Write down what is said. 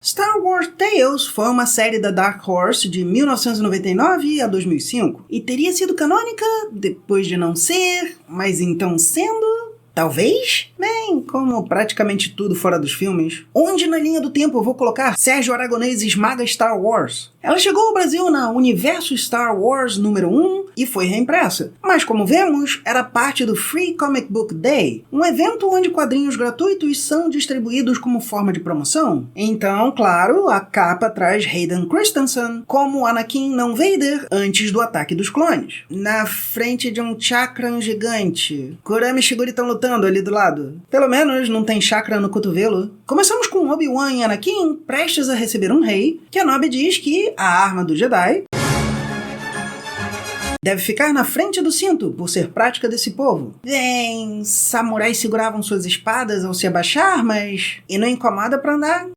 Star Wars Tales foi uma série da Dark Horse de 1999 a 2005 e teria sido canônica depois de não ser, mas então sendo... Talvez? Bem, como praticamente tudo fora dos filmes. Onde na linha do tempo eu vou colocar Sérgio Aragonês esmaga Star Wars? Ela chegou ao Brasil na Universo Star Wars número 1 e foi reimpressa. Mas como vemos, era parte do Free Comic Book Day, um evento onde quadrinhos gratuitos são distribuídos como forma de promoção. Então, claro, a capa traz Hayden Christensen como Anakin não Vader antes do ataque dos clones. Na frente de um chakram gigante. Kurama e Shiguri estão lutando ali do lado. Pelo menos não tem chakra no cotovelo. Começamos com Obi-Wan e Anakin prestes a receber um rei, que Kenobi diz que a arma do Jedi deve ficar na frente do cinto, por ser prática desse povo. Bem, samurais seguravam suas espadas ao se abaixar, mas... E não incomoda pra andar?